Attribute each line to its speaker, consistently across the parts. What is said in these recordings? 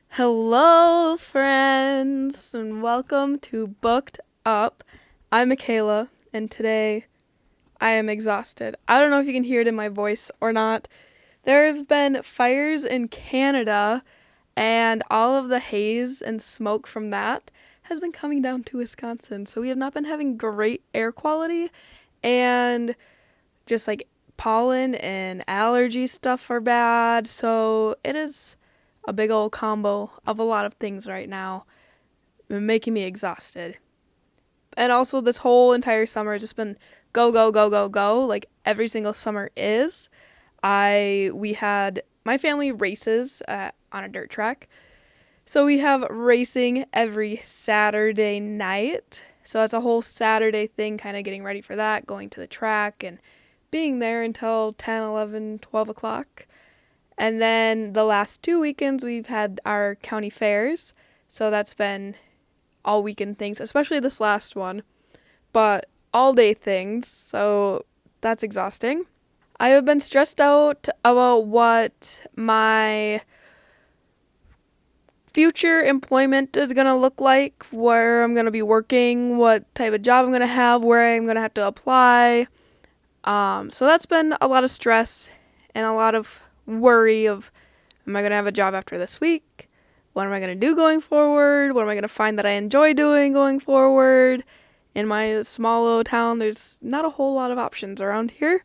Speaker 1: Hello, friends, and welcome to Booked Up. I'm Michaela, and today I am exhausted. I don't know if you can hear it in my voice or not. There have been fires in Canada, and all of the haze and smoke from that has been coming down to Wisconsin. So we have not been having great air quality, and just like pollen and allergy stuff are bad. So it is a big old combo of a lot of things right now, making me exhausted. And also this whole entire summer has just been go, go, go, go, go, like every single summer is. We had my family races on a dirt track. So we have racing every Saturday night. So that's a whole Saturday thing, kind of getting ready for that, going to the track and being there until 10, 11, 12 o'clock. And then the last 2 weekends, we've had our county fairs. So that's been all weekend things, especially this last one. But all day things. So that's exhausting. I have been stressed out about what my future employment is going to look like, where I'm going to be working, what type of job I'm going to have, where I'm going to have to apply. So that's been a lot of stress and a lot of worry of, am I going to have a job after this week? What am I going to do going forward? What am I going to find that I enjoy doing going forward? In my small little town, there's not a whole lot of options around here.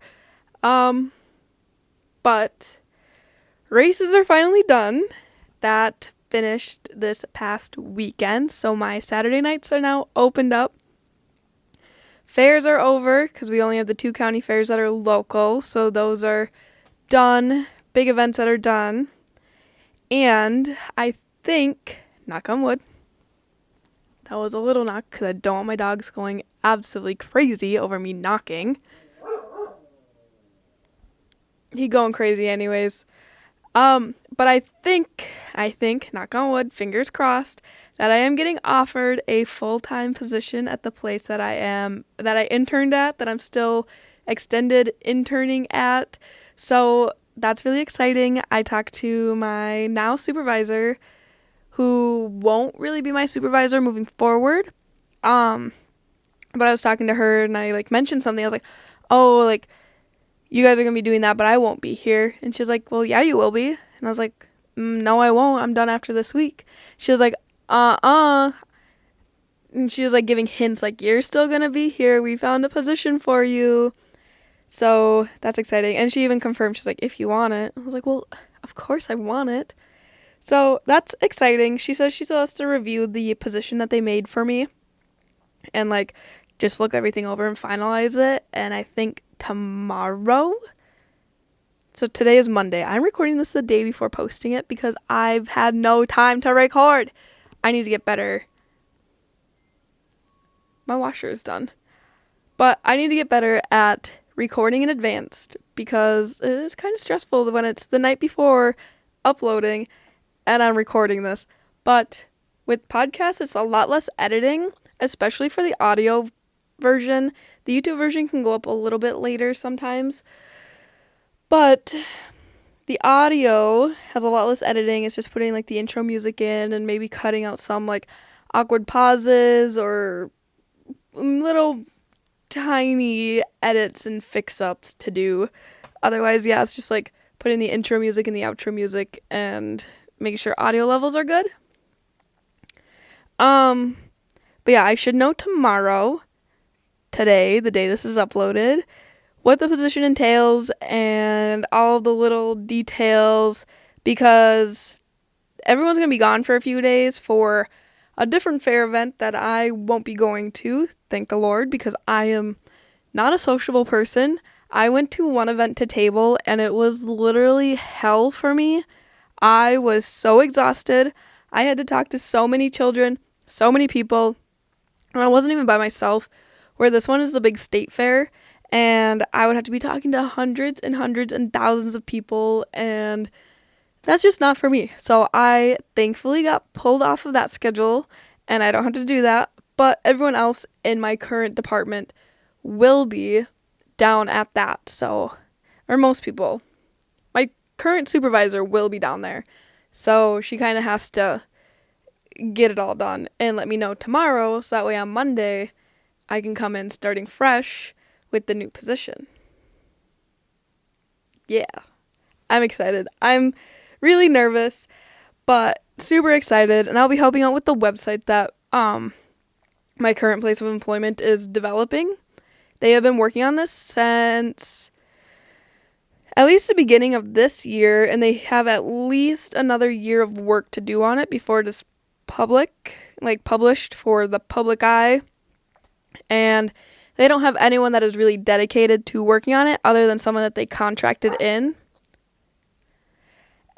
Speaker 1: But races are finally done. That finished this past weekend, so my Saturday nights are now opened up. Fairs are over because we only have the 2 county fairs that are local, so those are done. Big events that are done. And I think, knock on wood, that was a little knock because I don't want my dogs going absolutely crazy over me knocking. He going crazy anyways. But I think, knock on wood, fingers crossed, that I am getting offered a full-time position at the place that I interned at, that I'm still extended interning at. So that's really exciting. I talked to my now supervisor, who won't really be my supervisor moving forward. But I was talking to her and I mentioned something. I was like, oh, you guys are going to be doing that, but I won't be here. And she was like, well, yeah, you will be. And I was like, no, I won't. I'm done after this week. She was like, And she was giving hints you're still going to be here. We found a position for you. So that's exciting. And she even confirmed, she's like, if you want it. I was like, well, of course I want it. So that's exciting. She says she still has to review the position that they made for me and just look everything over and finalize it. And I think tomorrow. So today is Monday. I'm recording this the day before posting it because I've had no time to record. I need to get better. My washer is done. But I need to get better at recording in advance because it is kind of stressful when it's the night before uploading and I'm recording this. But with podcasts, it's a lot less editing, especially for the audio version. The YouTube version can go up a little bit later sometimes. But the audio has a lot less editing. It's just putting the intro music in and maybe cutting out some awkward pauses or little tiny edits and fix-ups to do. Otherwise, yeah, it's just putting the intro music and the outro music and making sure audio levels are good. But yeah, I should know today, the day this is uploaded, what the position entails and all the little details, because everyone's going to be gone for a few days for a different fair event that I won't be going to, thank the Lord, because I am not a sociable person. I went to one event to table and it was literally hell for me. I was so exhausted. I had to talk to so many children, so many people, and I wasn't even by myself, where this one is the big state fair, and I would have to be talking to hundreds and hundreds and thousands of people, and that's just not for me. So I thankfully got pulled off of that schedule, and I don't have to do that, but everyone else in my current department will be down at that. So, or most people. My current supervisor will be down there. So she kind of has to get it all done and let me know tomorrow, so that way on Monday I can come in starting fresh with the new position. Yeah, I'm excited. I'm really nervous, but super excited, and I'll be helping out with the website that my current place of employment is developing. They have been working on this since at least the beginning of this year, and they have at least another year of work to do on it before it is published for the public eye. And they don't have anyone that is really dedicated to working on it other than someone that they contracted in.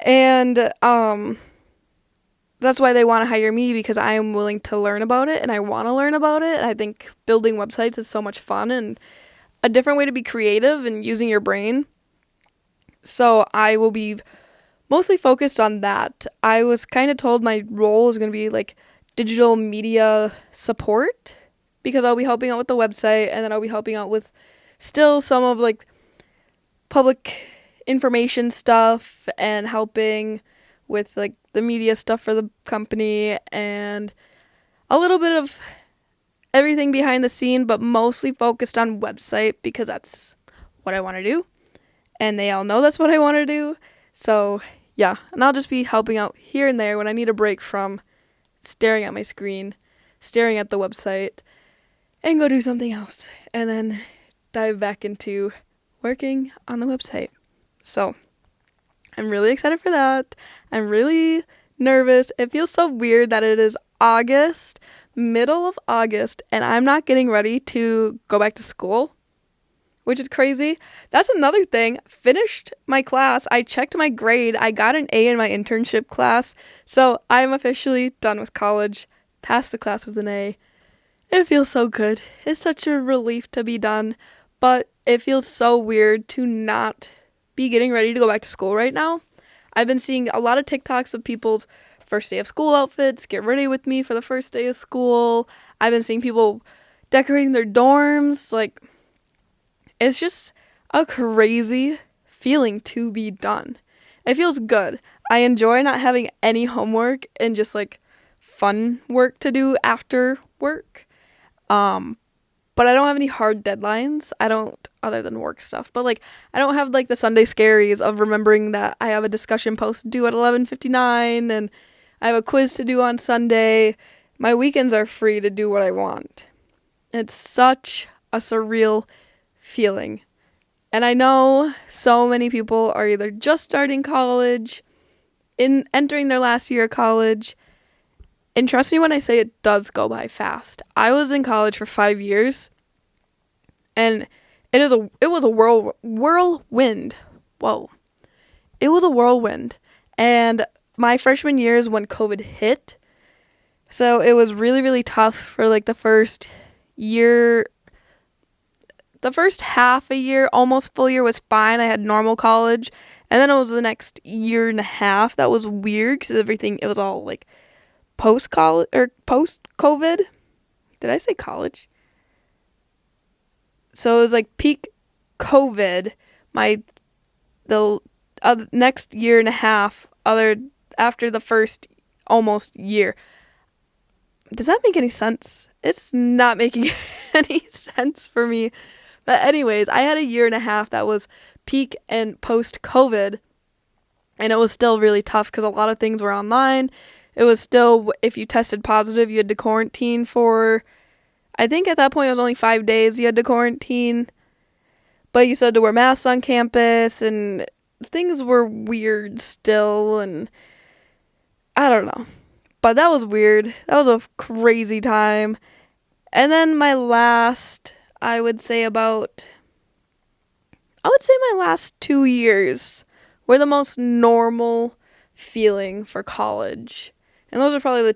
Speaker 1: And that's why they want to hire me, because I am willing to learn about it and I want to learn about it. And I think building websites is so much fun and a different way to be creative and using your brain. So I will be mostly focused on that. I was kind of told my role is going to be like digital media support, because I'll be helping out with the website, and then I'll be helping out with still some of like public information stuff and helping with like the media stuff for the company and a little bit of everything behind the scene, but mostly focused on website because that's what I want to do. And they all know that's what I want to do. So yeah, and I'll just be helping out here and there when I need a break from staring at my screen, staring at the website, and go do something else. And then dive back into working on the website. So I'm really excited for that. I'm really nervous. It feels so weird that it is August, middle of August, and I'm not getting ready to go back to school, which is crazy. That's another thing. Finished my class. I checked my grade. I got an A in my internship class. So I'm officially done with college. Passed the class with an A. It feels so good. It's such a relief to be done. But it feels so weird to not be getting ready to go back to school right now. I've been seeing a lot of TikToks of people's first day of school outfits. Get ready with me for the first day of school. I've been seeing people decorating their dorms. Like, it's just a crazy feeling to be done. It feels good. I enjoy not having any homework and just like fun work to do after work. But I don't have any hard deadlines. I don't, other than work stuff. But like, I don't have like the Sunday scaries of remembering that I have a discussion post due at 11:59 and I have a quiz to do on Sunday. My weekends are free to do what I want. It's such a surreal feeling. And I know so many people are either just starting college, entering their last year of college. And trust me when I say it does go by fast. I was in college for 5 years, and it was a whirlwind. Whoa. It was a whirlwind. And my freshman year is when COVID hit. So it was really, really tough for like the first year. The first half a year, almost full year, was fine. I had normal college. And then it was the next year and a half that was weird because it was all like post-college or post-COVID. Did I say college? So it was like peak COVID. The next year and a half, after the first almost year. Does that make any sense? It's not making any sense for me. But anyways, I had a year and a half that was peak and post-COVID. And it was still really tough because a lot of things were online. It was still, if you tested positive, you had to quarantine for, I think at that point it was only 5 days you had to quarantine. But you still had to wear masks on campus, and things were weird still, and I don't know. But that was weird. That was a crazy time. And then my last 2 years were the most normal feeling for college. And those are probably the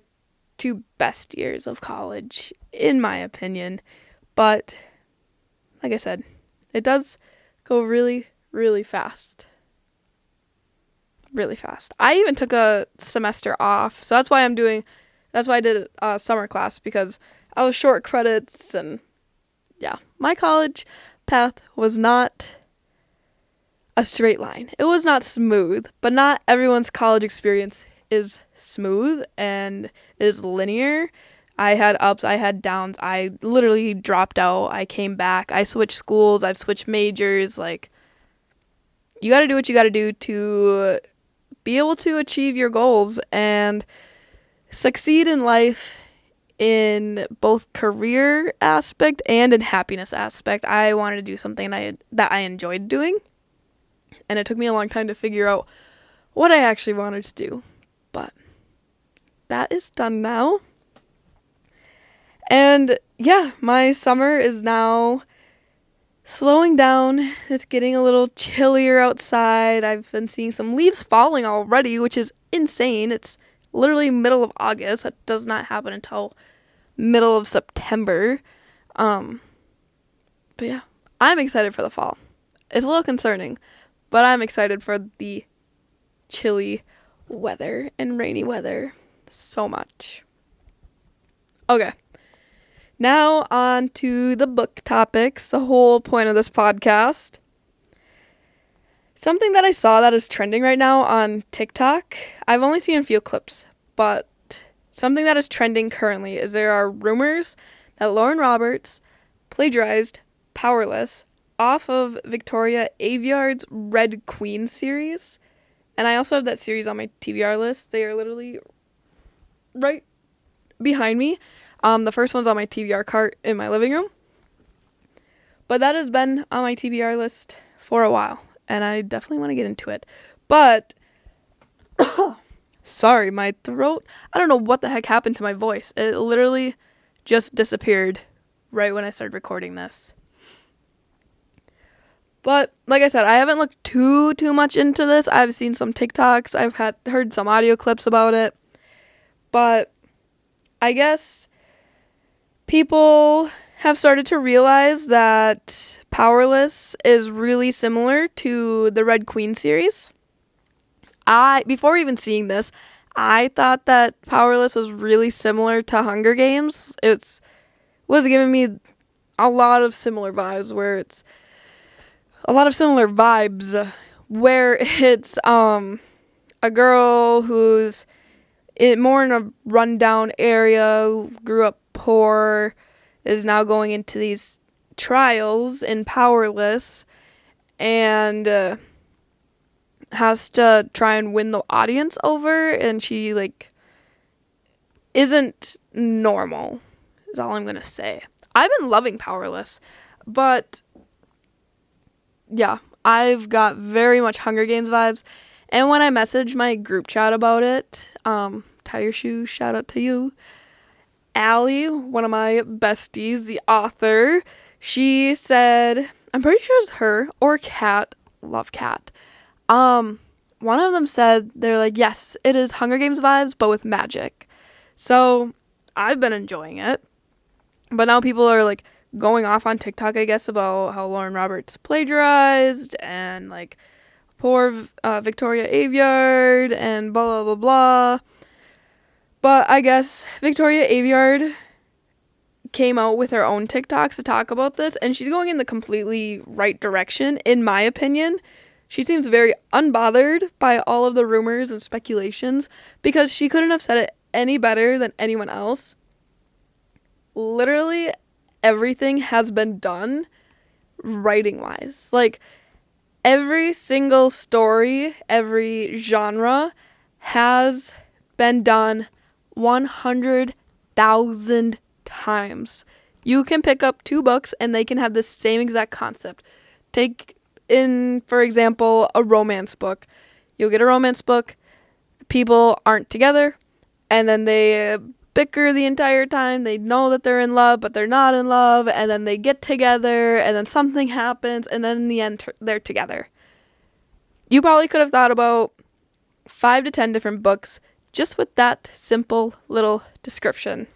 Speaker 1: 2 best years of college, in my opinion. But, like I said, it does go really, really fast. Really fast. I even took a semester off. So that's why I did a summer class, because I was short credits, and yeah, my college path was not a straight line. It was not smooth, but not everyone's college experience is smooth and is linear. I had ups, I had downs. I literally dropped out. I came back. I switched schools. I've switched majors. Like, you got to do what you got to do to be able to achieve your goals and succeed in life in both career aspect and in happiness aspect. I wanted to do something that I enjoyed doing, and it took me a long time to figure out what I actually wanted to do. But that is done now. And yeah, my summer is now slowing down. It's getting a little chillier outside. I've been seeing some leaves falling already, which is insane. It's literally middle of August. That does not happen until middle of September. But yeah, I'm excited for the fall. It's a little concerning, but I'm excited for the chilly weather and rainy weather so much. Okay. Now on to the book topics, the whole point of this podcast. Something that I saw that is trending right now on TikTok, I've only seen a few clips, but something that is trending currently is there are rumors that Lauren Roberts plagiarized Powerless off of Victoria Aveyard's Red Queen series. And I also have that series on my TBR list. They are literally right behind me. The first one's on my TBR cart in my living room. But that has been on my TBR list for a while, and I definitely want to get into it. But, sorry, my throat, I don't know what the heck happened to my voice. It literally just disappeared right when I started recording this. But, like I said, I haven't looked too much into this. I've seen some TikToks. I've heard some audio clips about it. But I guess people have started to realize that Powerless is really similar to the Red Queen series. Before even seeing this, I thought that Powerless was really similar to Hunger Games. It was giving me a lot of similar vibes, where it's a girl who's more in a rundown area, grew up poor, is now going into these trials in Powerless, and has to try and win the audience over, and she isn't normal, is all I'm gonna say. I've been loving Powerless, but yeah, I've got very much Hunger Games vibes. And when I messaged my group chat about it, Tie Your Shoes, shout out to you, Allie, one of my besties, the author, she said, I'm pretty sure it's her or Kat, love Kat. One of them said, they're like, yes, it is Hunger Games vibes, but with magic. So I've been enjoying it. But now people are going off on TikTok, I guess, about how Lauren Roberts plagiarized and poor Victoria Aveyard and blah, blah, blah, blah. But I guess Victoria Aveyard came out with her own TikToks to talk about this, and she's going in the completely right direction, in my opinion. She seems very unbothered by all of the rumors and speculations, because she couldn't have said it any better than anyone else. Literally everything has been done writing-wise. Every single story, every genre has been done 100,000 times. You can pick up 2 books and they can have the same exact concept. Take in, for example, a romance book. You'll get a romance book, people aren't together, and then they bicker the entire time. They know that they're in love, but they're not in love, and then they get together, and then something happens, and then in the end, they're together. You probably could have thought about 5 to 10 different books just with that simple little description.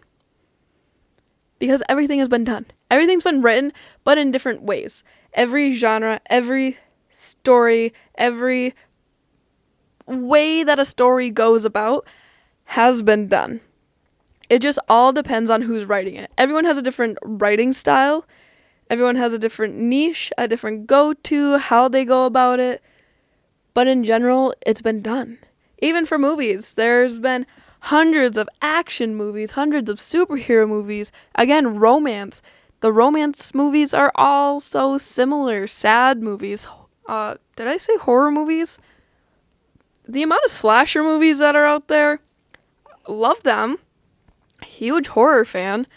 Speaker 1: Because everything has been done. Everything's been written, but in different ways. Every genre, every story, every way that a story goes about has been done. It just all depends on who's writing it. Everyone has a different writing style. Everyone has a different niche, a different go-to, how they go about it. But in general, it's been done. Even for movies, there's been hundreds of action movies, hundreds of superhero movies. Again, romance. The romance movies are all so similar. Sad movies. Did I say horror movies? The amount of slasher movies that are out there, love them. Huge horror fan.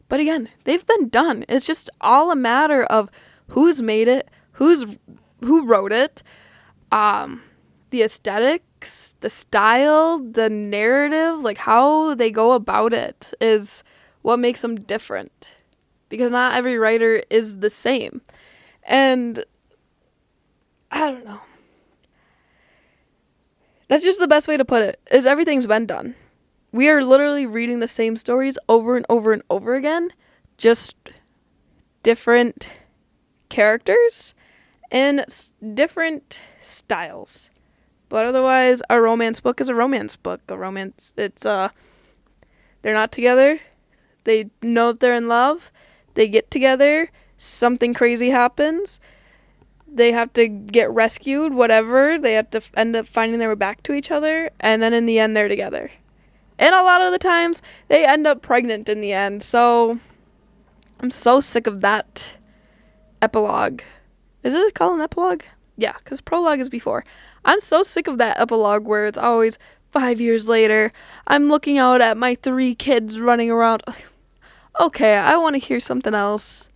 Speaker 1: But again, they've been done. It's just all a matter of who's made it, who wrote it, the aesthetics, the style, the narrative, like how they go about it is what makes them different. Because not every writer is the same. And I don't know. That's just the best way to put it, is everything's been done. We are literally reading the same stories over and over and over again, just different characters and different styles. But otherwise, a romance book is a romance book. They're not together. They know that they're in love. They get together. Something crazy happens. They have to get rescued, whatever. They have to end up finding their way back to each other. And then in the end, they're together. And a lot of the times, they end up pregnant in the end. So, I'm so sick of that epilogue. Is it called an epilogue? Yeah, because prologue is before. I'm so sick of that epilogue where it's always 5 years later. I'm looking out at my 3 kids running around. Okay, I want to hear something else.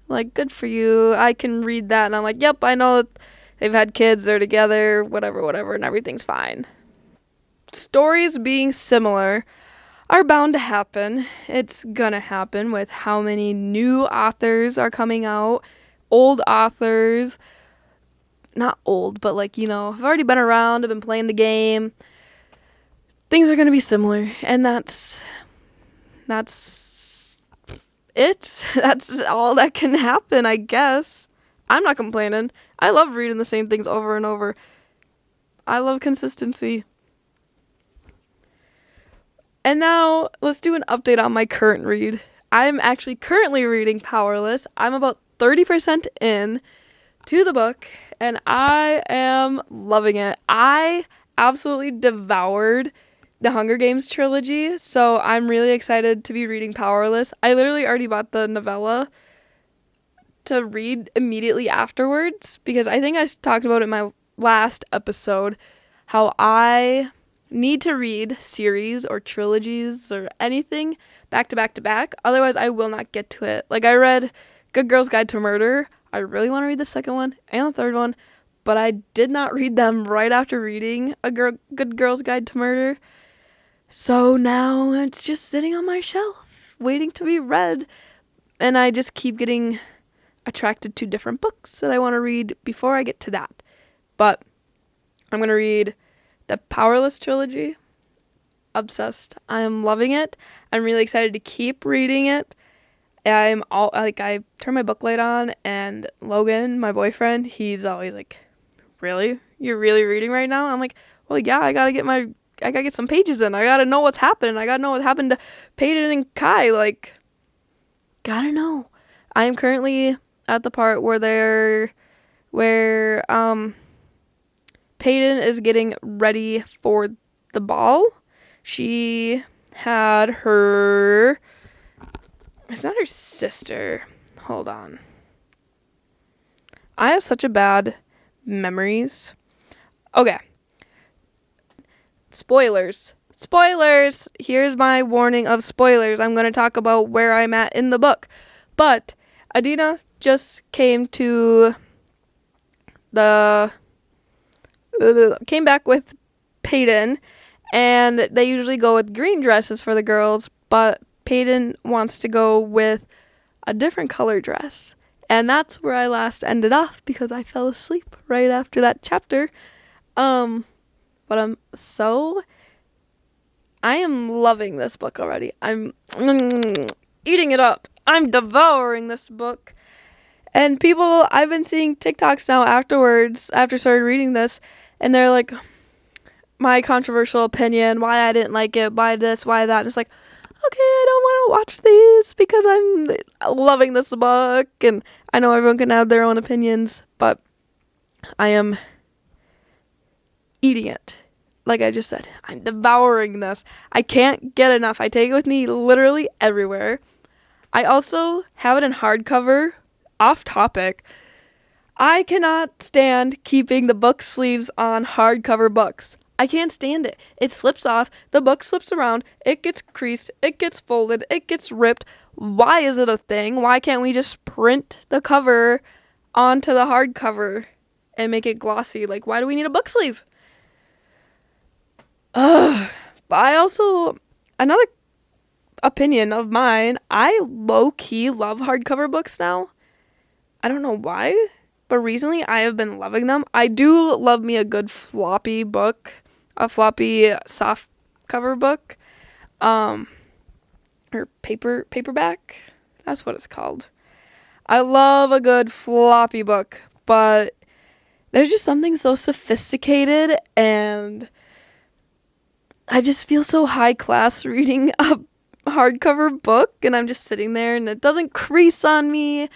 Speaker 1: Like, good for you. I can read that and I'm like, yep, I know that they've had kids, they're together, whatever, and everything's fine. Stories being similar are bound to happen. It's gonna happen with how many new authors are coming out. Old authors, not old, but like, have already been around, have been playing the game. Things are gonna be similar, and that's it. That's all that can happen, I guess. I'm not complaining. I love reading the same things over and over. I love consistency. And now, let's do an update on my current read. I'm actually currently reading Powerless. I'm about 30% in to the book, and I am loving it. I absolutely devoured the Hunger Games trilogy, so I'm really excited to be reading Powerless. I literally already bought the novella to read immediately afterwards, because I think I talked about it in my last episode, how I need to read series or trilogies or anything back to back to back. Otherwise, I will not get to it. Like, I read Good Girl's Guide to Murder. I really want to read the second one and the third one, but I did not read them right after reading Good Girl's Guide to Murder. So now it's just sitting on my shelf, waiting to be read. And I just keep getting attracted to different books that I want to read before I get to that. But I'm going to read the Powerless trilogy. Obsessed. I'm loving it. I'm really excited to keep reading it. I turn my book light on, and Logan, my boyfriend, he's always like, really? You're really reading right now? I'm like, well, yeah, I gotta get some pages in. I gotta know what's happening. I gotta know what happened to Peyton and Kai. Like, gotta know. I am currently at the part where Peyton is getting ready for the ball. She had her... It's not her sister. Hold on. I have such a bad memories. Okay. Spoilers. Here's my warning of spoilers. I'm going to talk about where I'm at in the book. But Adina just came back with Peyton, and they usually go with green dresses for the girls, but Peyton wants to go with a different color dress. And that's where I last ended off, because I fell asleep right after that chapter. But I am loving this book already. I'm eating it up. I'm devouring this book. And I've been seeing TikToks now afterwards, after started reading this, and they're like, my controversial opinion, why I didn't like it, why this, why that. And it's like, okay, I don't want to watch these because I'm loving this book, and I know everyone can have their own opinions, but I am eating it. Like I just said, I'm devouring this. I can't get enough. I take it with me literally everywhere. I also have it in hardcover. Off topic, I cannot stand keeping the book sleeves on hardcover books. I can't stand it. It slips off, the book slips around, it gets creased, it gets folded, it gets ripped. Why is it a thing? Why can't we just print the cover onto the hardcover and make it glossy? Like, why do we need a book sleeve? But I also, another opinion of mine, I low-key love hardcover books now. I don't know why, but recently I have been loving them. I do love me a good floppy book, a floppy soft cover book, or paperback. That's what it's called. I love a good floppy book, but there's just something so sophisticated, and I just feel so high class reading a hardcover book, and I'm just sitting there and it doesn't crease on me.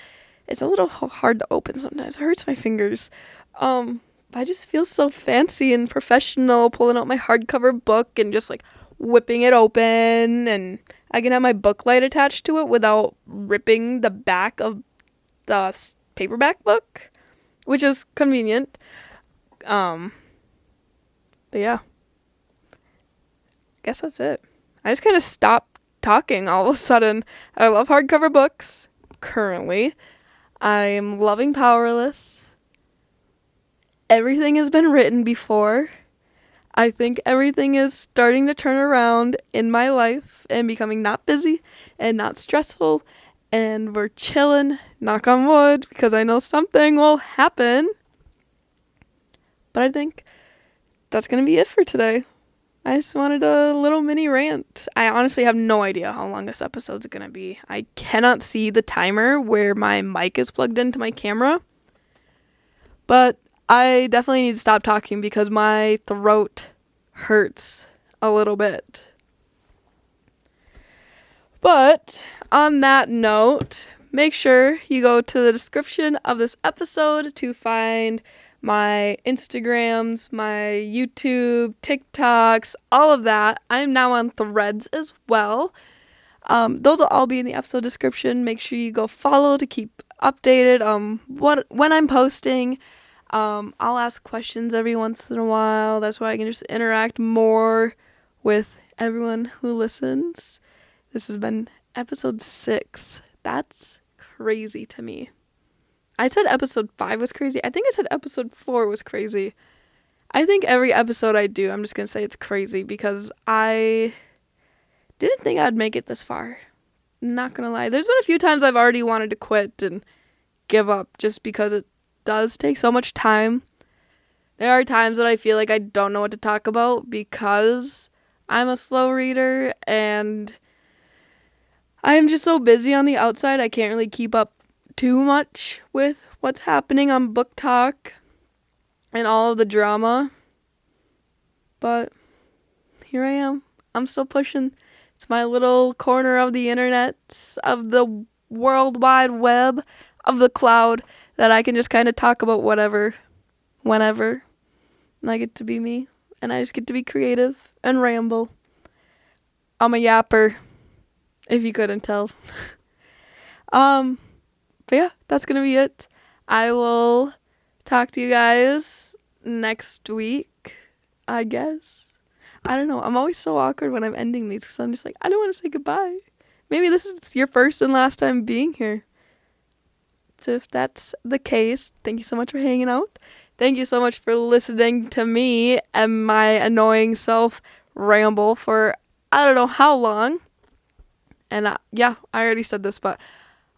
Speaker 1: It's a little hard to open sometimes. It hurts my fingers. But I just feel so fancy and professional pulling out my hardcover book and just like whipping it open, and I can have my book light attached to it without ripping the back of the paperback book, which is convenient. But yeah. Guess that's it. I just kind of stopped talking all of a sudden. I love hardcover books currently. I'm loving Powerless. Everything has been written before. I think everything is starting to turn around in my life and becoming not busy and not stressful, and we're chilling, knock on wood, because I know something will happen. But I think that's going to be it for today. I just wanted a little mini rant. I honestly have no idea how long this episode's going to be. I cannot see the timer where my mic is plugged into my camera. But I definitely need to stop talking because my throat hurts a little bit. But on that note, make sure you go to the description of this episode to find my Instagrams, my YouTube, TikToks, all of that. I'm now on Threads as well. Those will all be in the episode description. Make sure you go follow to keep updated when I'm posting. I'll ask questions every once in a while. That's why I can just interact more with everyone who listens. This has been episode 6. That's crazy to me. I said episode 5 was crazy. I think I said episode 4 was crazy. I think every episode I do, I'm just going to say it's crazy because I didn't think I'd make it this far. Not going to lie. There's been a few times I've already wanted to quit and give up just because it does take so much time. There are times that I feel like I don't know what to talk about because I'm a slow reader and I'm just so busy on the outside. I can't really keep up too much with what's happening on Book Talk and all of the drama. But here I am. I'm still pushing. It's my little corner of the internet, of the World Wide Web, of the cloud, that I can just kind of talk about whatever, whenever. And I get to be me. And I just get to be creative and ramble. I'm a yapper, if you couldn't tell. But yeah, that's going to be it. I will talk to you guys next week, I guess. I don't know. I'm always so awkward when I'm ending these because I'm just like, I don't want to say goodbye. Maybe this is your first and last time being here. So if that's the case, thank you so much for hanging out. Thank you so much for listening to me and my annoying self ramble for I don't know how long. And yeah, I already said this, but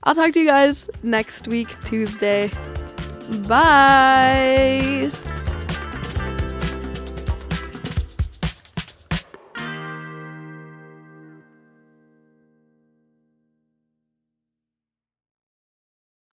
Speaker 1: I'll talk to you guys next week, Tuesday. Bye!